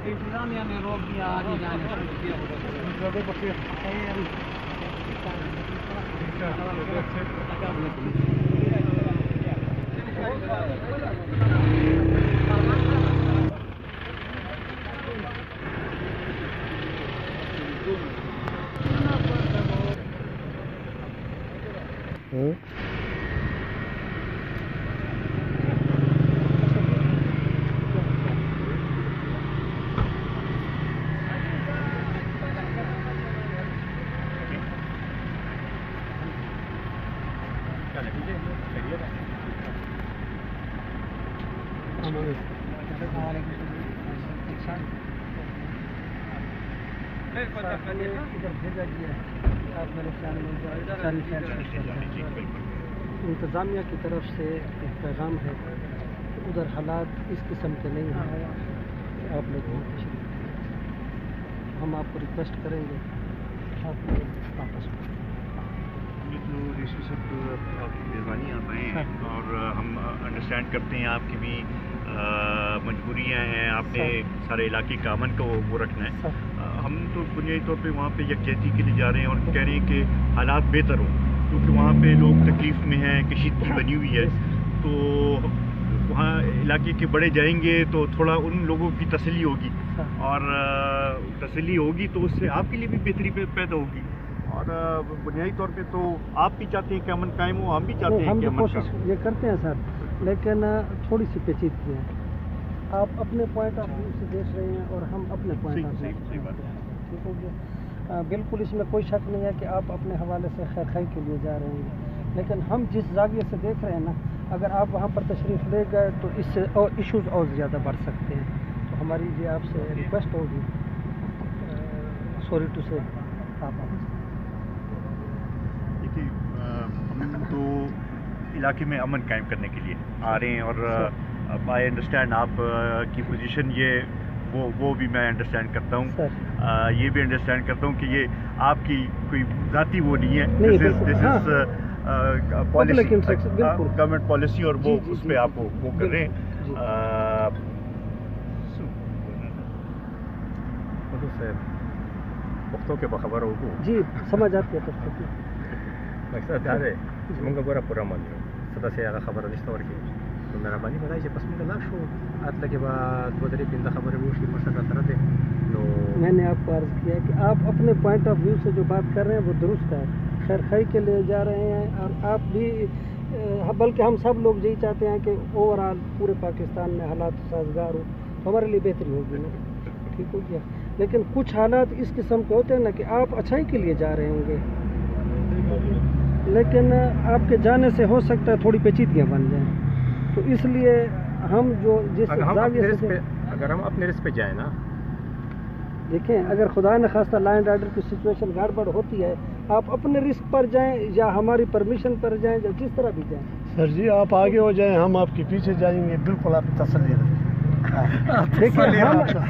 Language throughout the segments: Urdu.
انتظامیہ نے روک دیا آگے جانے انتظامیہ کی طرف سے ایک پیغام ہے کہ ادھر حالات اس قسم کے نہیں ہیں کہ آپ لوگ وہاں تشریف لیں. ہم آپ کو ریکویسٹ کریں گے آپ واپس تو ریشو صاحب تو آپ کی مہربانی آپ آئے ہیں اور ہم انڈرسٹینڈ کرتے ہیں آپ کی بھی مجبوریاں ہیں, آپ نے سارے علاقے کا امن کو وہ رکھنا ہے. ہم تو بنیادی طور پہ وہاں پہ یکجہتی کے لیے جا رہے ہیں اور کہہ رہے ہیں کہ حالات بہتر ہوں, کیونکہ وہاں پہ لوگ تکلیف میں ہیں, کشیدگی بنی ہوئی ہے. تو وہاں علاقے کے بڑے جائیں گے تو تھوڑا ان لوگوں کی تسلی ہوگی, اور تسلی ہوگی تو اس سے آپ کے لیے بھی بہتری پیدا ہوگی. اور بنیادی طور پہ تو آپ بھی چاہتے ہیں کہ امن قائم ہو, ہم بھی چاہتے ہیں کہ امن کوشش یہ کرتے ہیں سر, لیکن تھوڑی سی پیچیدگی ہے. آپ اپنے پوائنٹ آف ویو سے دیکھ رہے ہیں اور ہم اپنے پوائنٹ آف ویو سے. ٹھیک ہو گیا. بالکل اس میں کوئی شک نہیں ہے کہ آپ اپنے حوالے سے خیر خائی کے لیے جا رہے ہیں, لیکن ہم جس زاویے سے دیکھ رہے ہیں نا, اگر آپ وہاں پر تشریف لے گئے تو اس سے اور ایشوز اور زیادہ بڑھ سکتے ہیں. تو ہماری یہ آپ سے ریکویسٹ ہوگی, سوری ٹو سے آپ ہم تو علاقے میں امن قائم کرنے کے لیے آ رہے ہیں, اور آئی انڈرسٹینڈ آپ کی پوزیشن یہ وہ بھی میں انڈرسٹینڈ کرتا ہوں. یہ بھی انڈرسٹینڈ کرتا ہوں کہ یہ آپ کی کوئی ذاتی وہ نہیں ہے, دس از گورنمنٹ پالیسی, اور وہ اس پہ آپ وہ کر رہے ہیں. پختوں کے بخبر ہو جی سمجھ آتی ہے. مقصد دا دی چې موږ ګوره پوره عمل یو څه داسې هغه خبره نشته ورکې نو مهرباني به دا چې پس موږ لاړ شو هلته کې به دوه درې پنځه خبرې وشي مشر راسره دی. نو میں نے آپ کو عرض کیا کہ آپ اپنے پوائنٹ آف ویو سے جو بات کر رہے ہیں وہ درست ہے, خیر خائی کے لیے جا رہے ہیں, اور آپ بھی بلکہ ہم سب لوگ یہی چاہتے ہیں کہ اوور آل پورے پاکستان میں حالات سازگار ہو, ہمارے لیے بہتری ہوگی نا. ٹھیک ہو گیا. لیکن کچھ حالات اس قسم کے ہوتے ہیں نا کہ آپ اچھائی کے لیے جا رہے ہوں گے, لیکن آپ کے جانے سے ہو سکتا ہے تھوڑی پیچیدگیاں بن جائیں. تو اس لیے ہم جو جس اگر ہم اپنے رزق پہ جائیں نا, دیکھیں اگر خدا نخواستہ لا اینڈ آرڈر کی سچویشن گڑبڑ ہوتی ہے, آپ اپنے رسک پر جائیں یا ہماری پرمیشن پر جائیں یا جس طرح بھی جائیں. سر جی آپ آگے ہو جائیں, ہم آپ کے پیچھے جائیں گے, بالکل آپ تسلی رکھیں. دیکھیں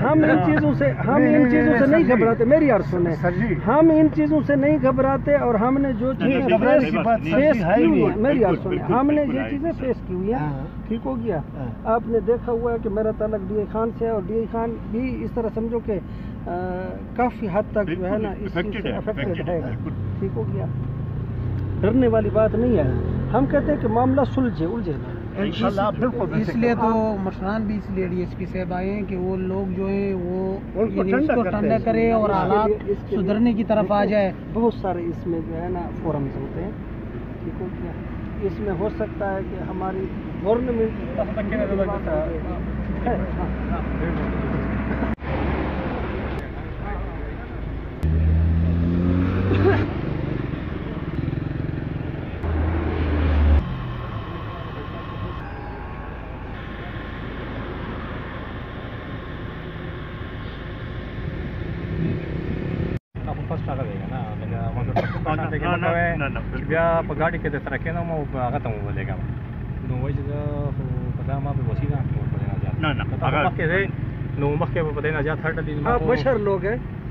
ہم ان چیزوں سے نہیں گھبراتے. میری عرض سنیں, ہم ان چیزوں سے نہیں گھبراتے, اور ہم نے جو چیزیں فیس کی ہوئی ہیں, میری عرض سنیں, ہم نے یہ چیزیں فیس کی ہوئی ہیں. ٹھیک ہو گیا. آپ نے دیکھا ہوا ہے کہ میرا تعلق ڈی اے خان سے ہے, اور ڈی اے خان بھی اس طرح سمجھو کہ کافی حد تک جو ہے نا اس چیز سے افیکٹڈ ہے. ٹھیک ہو گیا. ڈرنے والی بات نہیں ہے. ہم کہتے ہیں کہ معاملہ الجھے نا. اس لیے تو مشران بھی اس لیے ڈی ایس پی صاحب آئے ہیں کہ وہ لوگ جو ہیں وہ اس کو ٹھنڈا کرے اور حالات سدھرنے کی طرف آ جائے. بہت سارے اس میں جو ہے نا فورمز ہوتے ہیں. ٹھیک ہو گیا. اس میں ہو سکتا ہے کہ ہماری گورنمنٹ بیا په ګاډي کې د سره کېنم او هغه ته مو ولېږم نو وایي چې زه خو په دا ما به وسیله نو په دې نجات نه مخکې دی نو مخکې به په دې نجات هر ډلې آپ بشر لوگ ہیں,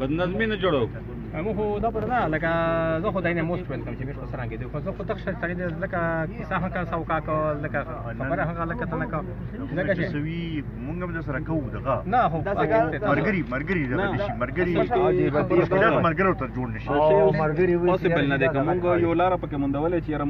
بدنظمي نه جوړو مو خو دا پر نه لکه زه خو داینه موست ویلکم چې موږ سره کې خو زه خو تک شته دې لکه کیسه هغه سوکا کو لکه خبره هغه لکه تنه کو لکه چې سوي مونږ هم سره کوو دغه نه هو مرګري دغه شي مرګري مرګرو ته جوړ نشي او مرګري وي پوسیبل نه دی کوم یو لار پکې مونډولې چې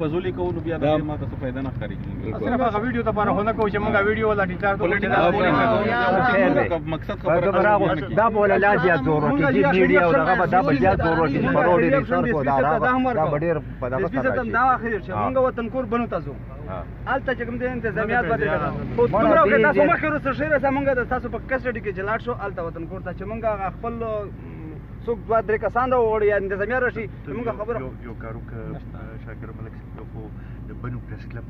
فزولي کوو نو بیا دا ما ته څه فائدہ نه ښکاري صرف هغه ویډیو ته باندې هونه کوو چې مونږه ویډیو ولا ډیټار مقصد خبره دا بوله لا زیات زور ورکړي د میډیا او دغه دا به زیات زور ورکړي په روډ لري سر کو دا به ډیر په دغه سره دا اخر چې مونږ وطن کور بنو تاسو الته چې کوم دې انتظامیات باندې خو تمره کې تاسو مخکې وروسته شیره زمونږ د تاسو په کسټډي کې جلاټ شو الته وطن کور ته چې مونږ خپل څوک دوه درې کسان راوړي یا انتظامیه راشي مونږ خبره یو کارو که شاکر ملک صاحب کو د بنو پریس کلب